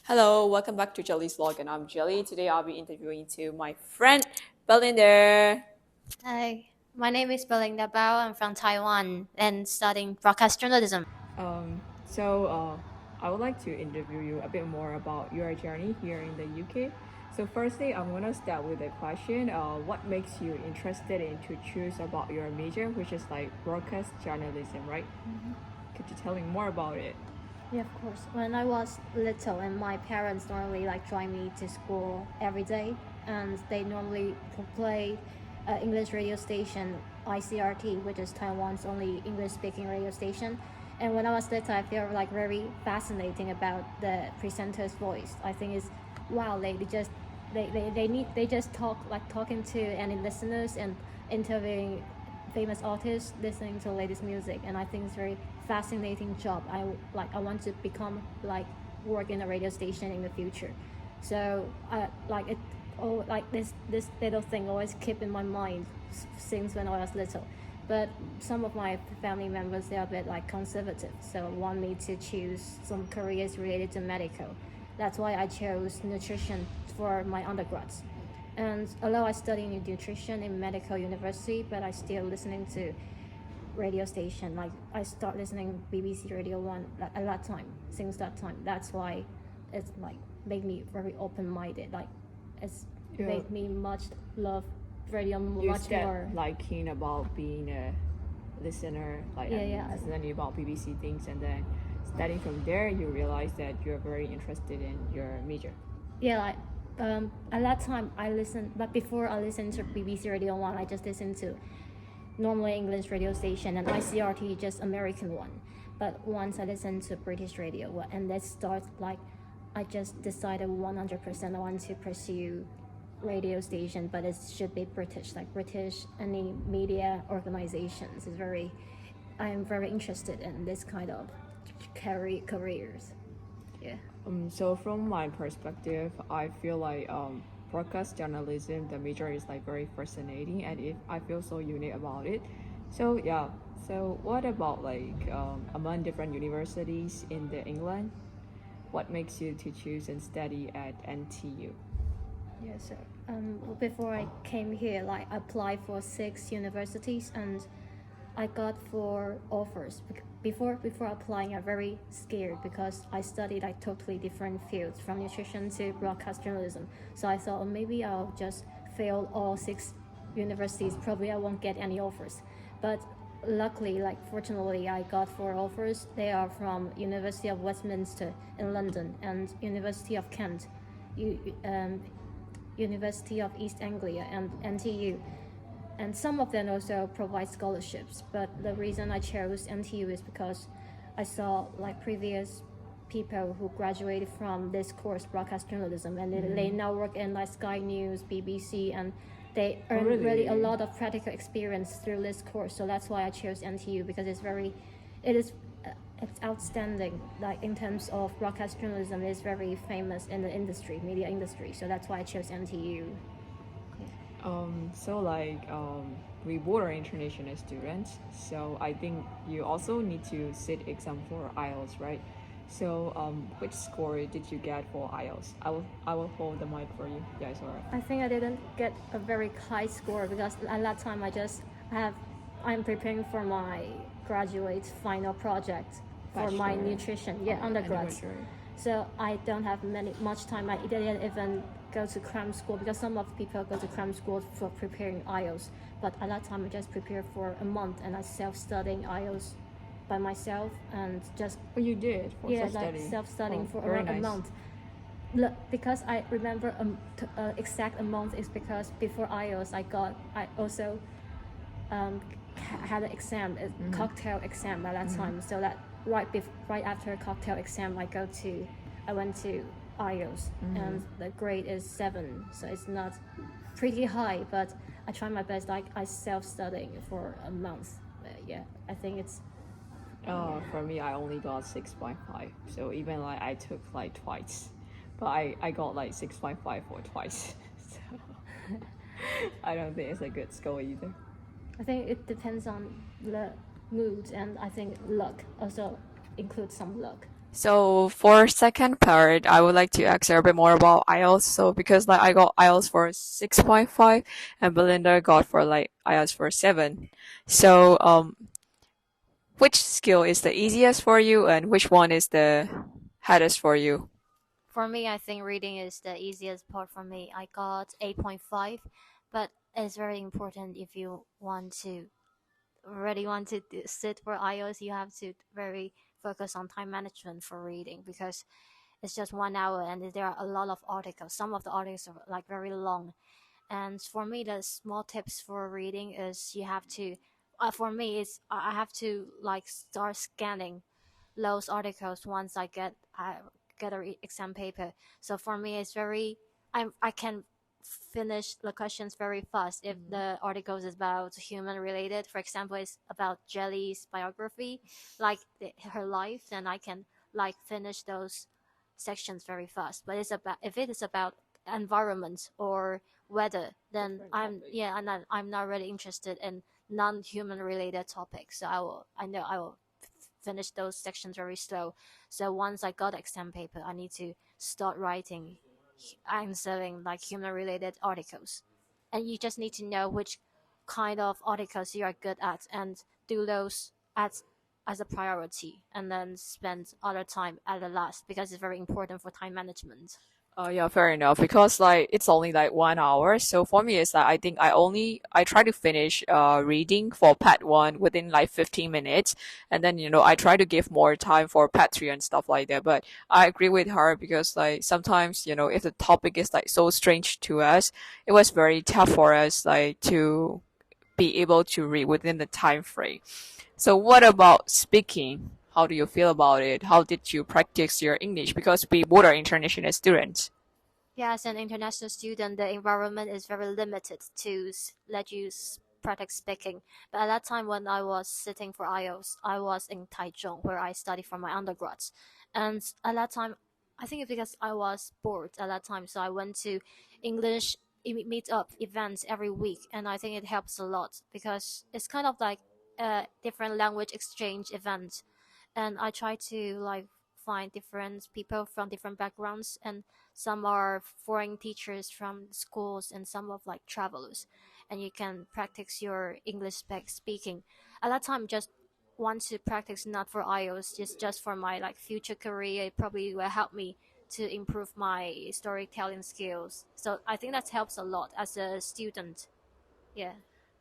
Hello, welcome back to Jelly's vlog, and I'm Jelly. Today I'll be interviewing to my friend Belinda. Hi, my name is Belinda Bao. I'm from Taiwan and studying broadcast journalism. So I would like to interview you a bit more about your journey here in the UK. So firstly, I'm gonna start with a question. What makes you interested in to choose about your major, which is like broadcast journalism, right? Could you tell me more about it? Yeah, of course. When I was little, and my parents normally drive me to school every day, and they normally play English radio station ICRT, which is Taiwan's only English-speaking radio station. And when I was little, I feel very fascinating about the presenter's voice. I think it's wow. They just talking to any listeners and interviewing famous artists, listening to latest music, and I think it's very fascinating job. I want to become work in a radio station in the future. So I like it. Oh, like this little thing always keep in my mind since when I was little. But some of my family members, they are a bit conservative, so want me to choose some careers related to medical. That's why I chose nutrition for my undergrads. And although I study nutrition in medical university, but I still listening to radio station. Like I start listening BBC Radio One at that time. Since that time, that's why it's made me very open minded. It's Yeah. made me much love radio You much start more. liking about being a listener, listening about BBC things, and then starting from there, you realize that you're very interested in your major. Yeah, at that time I listened, but before I listened to BBC Radio One, I just listened to normally English radio station and ICRT just American one. But once I listened to British radio, and that starts I just decided 100% I want to pursue radio station, but it should be British, like British any media organizations. I am very interested in this kind of careers. Yeah. So from my perspective, I feel like broadcast journalism, the major is like very fascinating, and I feel so unique about it. So yeah. So what about among different universities in the England? What makes you to choose and study at NTU? Yeah, so before I came here, I applied for 6 universities and I got 4 offers. Before applying, I'm very scared because I studied totally different fields from nutrition to broadcast journalism. So I thought maybe I'll just fail all 6 universities. Probably I won't get any offers. But luckily, fortunately, I got 4 offers. They are from University of Westminster in London and University of Kent. You, University of East Anglia and NTU. And some of them also provide scholarships. But the reason I chose NTU is because I saw previous people who graduated from this course, broadcast journalism, and they now work in Sky News, BBC, and they earn really a lot of practical experience through this course. So that's why I chose NTU, because it's outstanding. In terms of broadcast journalism, it's very famous in the industry, media industry. So that's why I chose NTU. We both are international students, so I think you also need to sit exam for IELTS, right? So which score did you get for IELTS? I will hold the mic for you. Yeah, it's alright. I think I didn't get a very high score because at that time I'm preparing for my graduate final project for my Bachelor. nutrition, Oh, undergrad. anniversary. So I don't have much time. I didn't even go to cram school because some of people go to cram school for preparing IELTS. But at that time, I just prepared for a month and I self-studying IELTS by myself and just Oh, you did for self-study. self-studying Oh, for very around a nice. month. Because I remember exact a month is because before IELTS I also had an exam, a cocktail exam at that time. So that right after a cocktail exam, I went to IELTS, and the grade is 7, so it's not pretty high, but I try my best. I self-studying for a month. Yeah, I think it's For me, I only got 6.5. So even I took twice, but I got 6.5 for twice. So I don't think it's a good score either. I think it depends on the mood, and I think luck also includes some luck. So for second part, I would like to ask her a bit more about IELTS. So because like I got IELTS for 6.5 and Belinda got for like IELTS for 7. So which skill is the easiest for you and which one is the hardest for you? For me, I think reading is the easiest part for me. I got 8.5, but it's very important if you want to really want to sit for IELTS, you have to very focus on time management for reading because it's just 1 hour and there are a lot of articles. Some of the articles are like very long. And for me, the small tips for reading is you have to, for me, it's I have to like start scanning those articles once I get a exam paper. So for me, it's very I can finish the questions very fast if the articles is about human related. For example, it's about Jelly's biography, like her life, then I can like finish those sections very fast. But it's about if it is about environment or weather, then I'm not really interested in non-human related topics. So I will finish those sections very slow. So once I got exam paper, I need to start writing answering like human related articles. And you just need to know which kind of articles you are good at and do those as a priority and then spend other time at the last because it's very important for time management. Yeah, fair enough. Because like it's only like 1 hour, so for me it's like I think I try to finish reading for part one within like 15 minutes, and then I try to give more time for part three and stuff like that. But I agree with her because like sometimes if the topic is like so strange to us, it was very tough for us like to be able to read within the time frame. So what about speaking? How do you feel about it? How did you practice your English? Because we both are international students. Yeah, as an international student, the environment is very limited to let you practice speaking. But at that time, when I was sitting for IELTS, I was in Taichung, where I studied for my undergrads. And at that time, I think it's because I was bored at that time, so I went to English meet-up events every week, and I think it helps a lot because it's kind of like a different language exchange event, and I try to like find different people from different backgrounds, and some are foreign teachers from schools and some of like travelers, and you can practice your English speaking. At that time, just want to practice not for IELTS, just for my like future career. It probably will help me to improve my storytelling skills. So I think that helps a lot as a student. Yeah.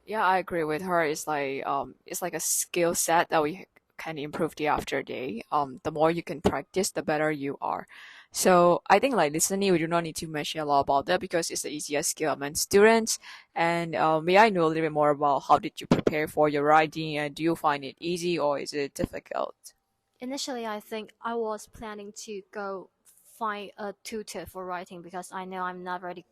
Yeah, I agree with her. It's like a skill set that we can improve day after day. The more you can practice, the better you are. So I think like listening, we do not need to mention a lot about that because it's the easiest skill among students. And may I know a little bit more about how did you prepare for your writing, and do you find it easy or is it difficult? Initially, I think I was planning to go find a tutor for writing because I know I'm not really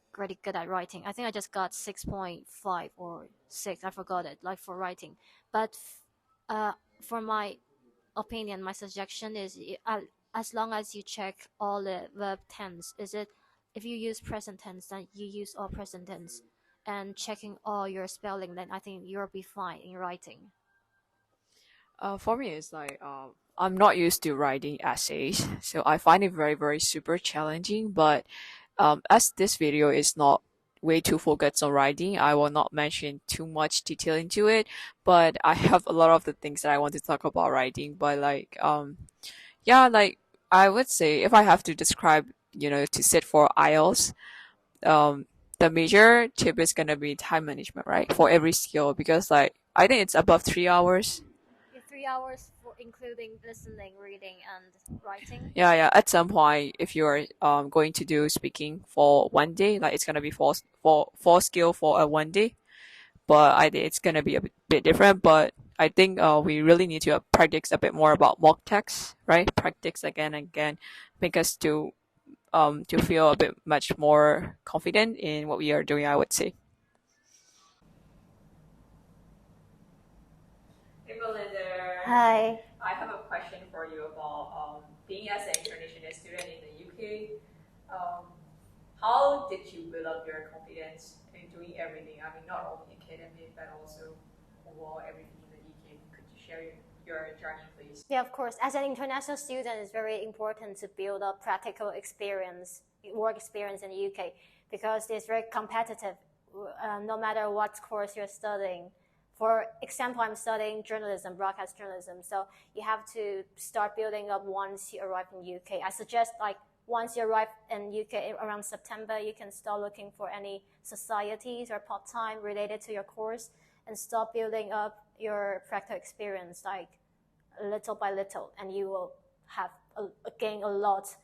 good at writing. I think I just got 6.5 or 6, I forgot it, like for writing. But uh, for my opinion, my suggestion is as long as you check all the verb tense, is it if you use present tense, then you use all present tense and checking all your spelling, then I think you'll be fine in writing. For me, it's like I'm not used to writing essays, so I find it very, very super challenging. But as this video is not way too focused on writing, I will not mention too much detail into it. But I have a lot of the things that I want to talk about writing. But like yeah, like I would say if I have to describe, to sit for IELTS, um, the major tip is gonna be time management, right? For every skill, because like I think it's above 3 hours. Yeah, 3 hours for including listening, reading, and writing. Yeah, yeah. At some point, if you're going to do speaking for one day, like it's gonna be four skill for a one day, but I think it's gonna be a bit different. But I think we really need to practice a bit more about mock text, right? Practice again and again, make us to feel a bit much more confident in what we are doing, I would say. Hey Belinda, Hi. I have a question for you about being as an international student in the UK. Um, how did you build up your confidence in doing everything? I mean, not only academic, but also overall everything in the UK. Could you share your journey, please? Yeah, of course. As an international student, it's very important to build up practical experience, work experience in the UK, because it's very competitive. No matter what course you're studying. For example, I'm studying journalism, broadcast journalism. So you have to start building up once you arrive in UK. I suggest like once you arrive in UK around September, you can start looking for any societies or part-time related to your course and start building up your practical experience like little by little, and you will have gain a lot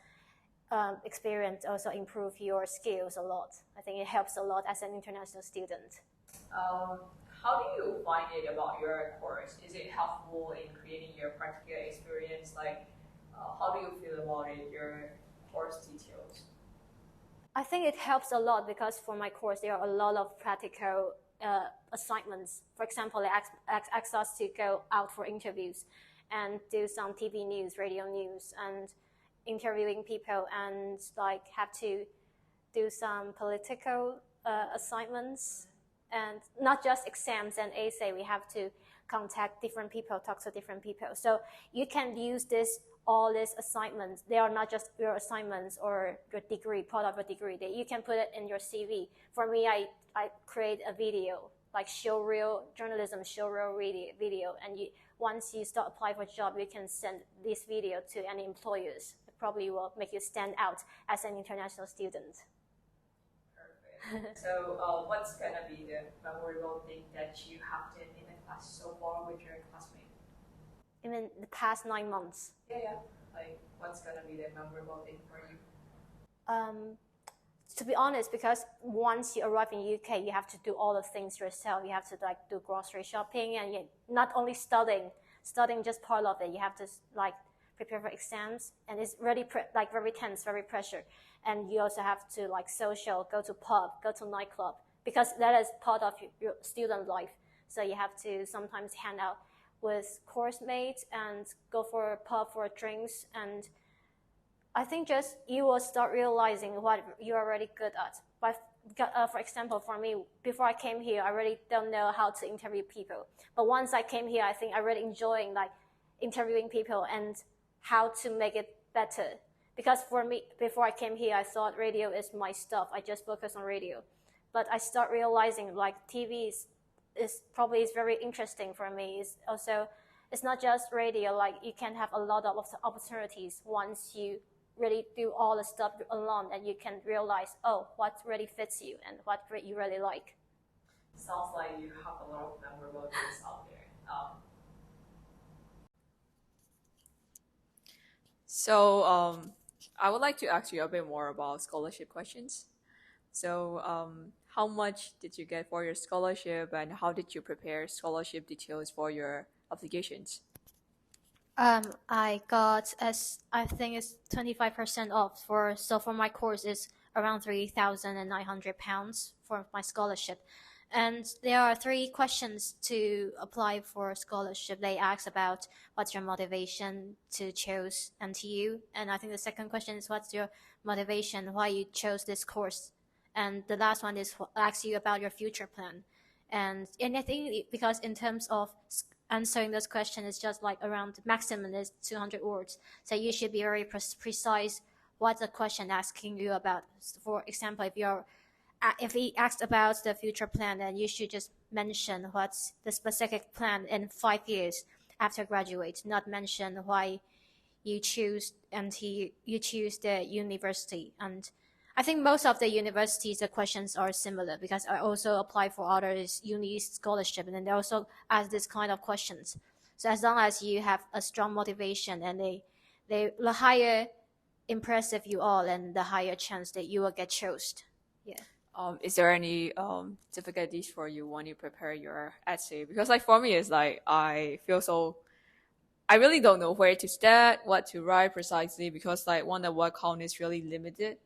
experience, also improve your skills a lot. I think it helps a lot as an international student. Um, how do you find it about your course? Is it helpful in creating your practical experience? Like, how do you feel about it, your course details? I think it helps a lot because for my course, there are a lot of practical assignments. For example, they ask us to go out for interviews and do some TV news, radio news, and interviewing people, and like have to do some political assignments, and not just exams and essay. We have to contact different people, talk to different people. So you can use all these assignments. They are not just your assignments or your degree, part of a degree. That you can put it in your CV. For me, I create a video, like show real journalism, show real video, and once you start applying for a job, you can send this video to any employers. It probably will make you stand out as an international student. Perfect. So what's gonna be the memorable thing that you have done in the class so far with your classmates? I mean, the past 9 months. Yeah. Like, what's gonna be the memorable thing for you? To be honest, because once you arrive in UK, you have to do all the things yourself. You have to like do grocery shopping, and not only studying just part of it. You have to like prepare for exams, and it's really like very tense, very pressure. And you also have to like social, go to pub, go to nightclub, because that is part of your student life. So you have to sometimes hang out with course mates and go for a pub for drinks. And I think just you will start realizing what you're already good at. But for example, for me, before I came here, I really don't know how to interview people. But once I came here, I think I really enjoying like interviewing people and how to make it better. Because for me, before I came here, I thought radio is my stuff. I just focus on radio. But I start realizing like TV is probably very interesting for me. It's not just radio. Like you can have a lot of opportunities once you really do all the stuff alone, and you can realize, what really fits you and what you really like. Sounds like you have a lot of memorable things out there. So I would like to ask you a bit more about scholarship questions. So how much did you get for your scholarship, and how did you prepare scholarship details for your applications? I got I think it's 25% off for my course is around £3,900 for my scholarship. And there are 3 questions to apply for scholarship. They ask about what's your motivation to choose NTU, and I think the second question is what's your motivation why you chose this course, and the last one is asks you about your future plan. And I think because in terms of answering this question is just like around maximum is 200 words, so you should be very precise what the question asking you about. For example, if he asked about the future plan, then you should just mention what's the specific plan in 5 years after graduate, not mention why you choose you choose the university. And I think most of the universities, the questions are similar because I also apply for others uni scholarship, and then they also ask this kind of questions. So as long as you have a strong motivation, and the higher impressive you are, and the higher chance that you will get chosen. Yeah. Is there any difficulties for you when you prepare your essay? Because like for me, it's like I really don't know where to start, what to write precisely, because like one, the word count is really limited.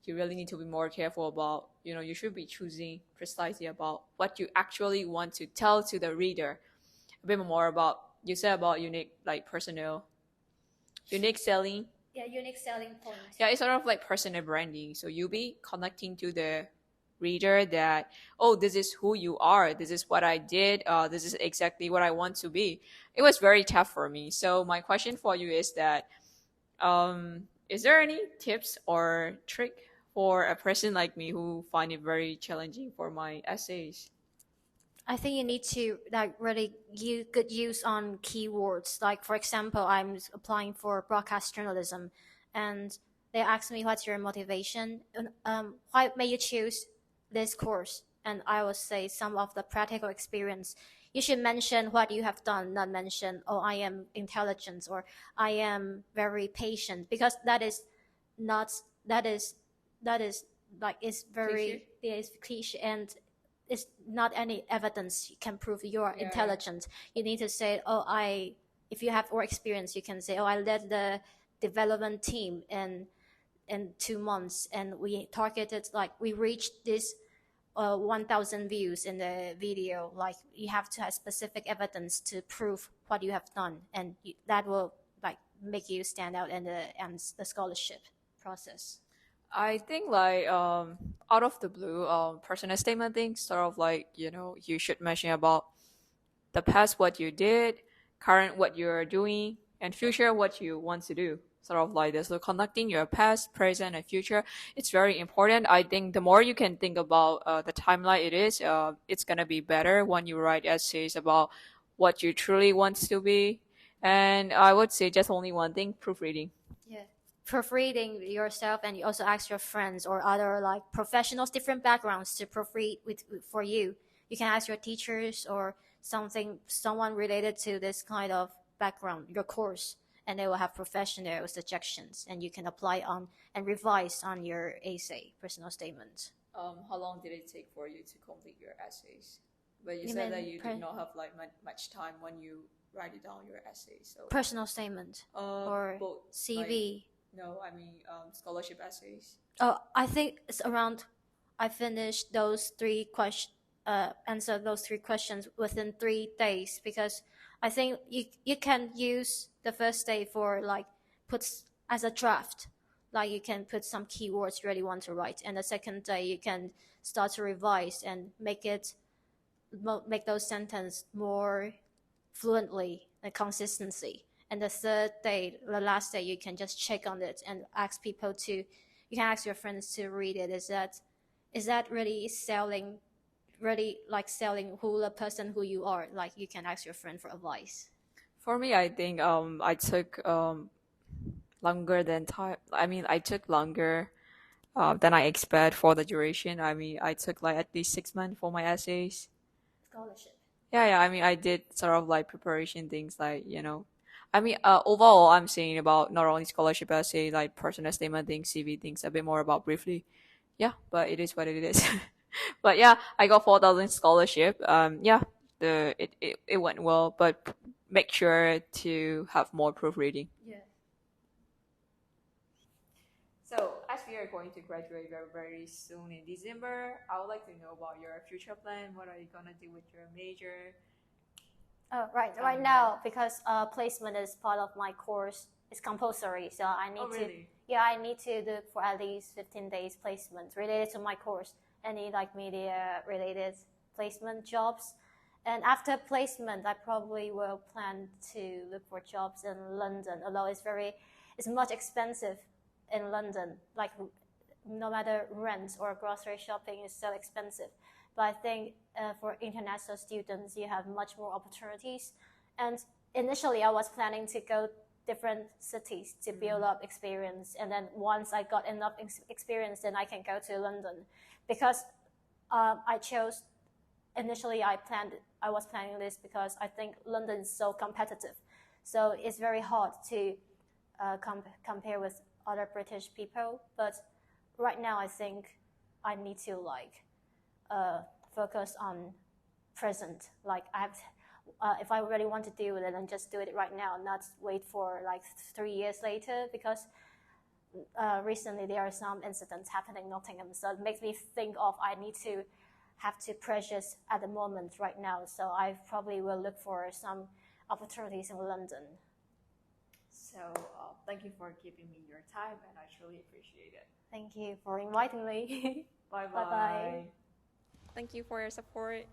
You really need to be more careful about, you should be choosing precisely about what you actually want to tell to the reader. A bit more about, you said about unique selling. Yeah, unique selling point. Yeah, it's sort of like personal branding. So you'll be connecting to the reader that, oh, this is who you are, this is what I did, this is exactly what I want to be. It was very tough for me. So my question for you is that, is there any tips or trick for a person like me who find it very challenging for my essays? I think you need to like really use good use on keywords. Like for example, I'm applying for broadcast journalism, and they ask me what's your motivation, and why may you choose this course, and I will say some of the practical experience. You should mention what you have done, not mention, oh, I am intelligent or I am very patient, because that is not that is that is like it's very Cliche? it is cliche, and it's not any evidence can prove you're Yeah, yeah. intelligent. You need to say, oh, I if you have more experience, you can say, oh, I led the development team in 2 months, and we targeted like we reached this 1,000 views in the video. Like you have to have specific evidence to prove what you have done, and that will like make you stand out in the scholarship process. I think like out of the blue, personal statement things sort of like, you should mention about the past what you did, current what you're doing, and future what you want to do. Sort of like this. So connecting your past, present, and future, it's very important. I think the more you can think about the timeline it is, it's gonna be better when you write essays about what you truly want to be. And I would say just only one thing: proofreading. Yeah. Proofreading yourself, and you also ask your friends or other like professionals, different backgrounds to proofread for you. You can ask your teachers or someone related to this kind of background, your course, and they will have professional suggestions, and you can apply on and revise on your essay, personal statement. How long did it take for you to complete your essays? But you You said that mean you did not have like much time when you write it down your essays. So personal statement or both CV? no, I mean scholarship essays. Oh, I think it's around. I finished those three questions. Answer those three questions within 3 days, because I think you can use the first day for like puts as a draft, like you can put some keywords you really want to write, and the second day you can start to revise and make those sentences more fluently and consistency. And the third day, the last day, you can just check on it and ask people to. You can ask your friends to read it. Is that really selling? Really like selling who the person who you are? Like you can ask your friend for advice. For me, I think I took longer than time. I mean, I took longer than I expect for the duration. I mean, I took like at least 6 months for my essays. Scholarship. Yeah, yeah. I mean, I did sort of like preparation things, like I mean, overall, I'm saying about not only scholarship essay, like personal statement things, CV things, a bit more about briefly. Yeah, but it is what it is. But yeah, I got 4,000 scholarship. Yeah, it went well, but make sure to have more proofreading. Yeah. So, as we are going to graduate very, very soon in December, I would like to know about your future plan. What are you gonna do with your major? Oh, right. Right now, because placement is part of my course, it's compulsory. So I need Oh, to, really? yeah, I need to do for at least 15 days placement related to my course. Any like media related placement jobs. And after placement, I probably will plan to look for jobs in London, although it's much expensive in London. Like no matter rent or grocery shopping is so expensive. But I think for international students, you have much more opportunities. And initially, I was planning to go different cities to build up experience. And then once I got enough experience, then I can go to London, because I chose initially I was planning this because I think London is so competitive. So it's very hard to compare with other British people. But right now, I think I need to like focus on present. Like if I really want to do it, then just do it right now, not wait for like 3 years later. Because recently there are some incidents happening in Nottingham, so it makes me think of I need to have to precious at the moment right now. So I probably will look for some opportunities in London. So, thank you for giving me your time, and I truly appreciate it. Thank you for inviting me. Bye Bye-bye. Thank you for your support.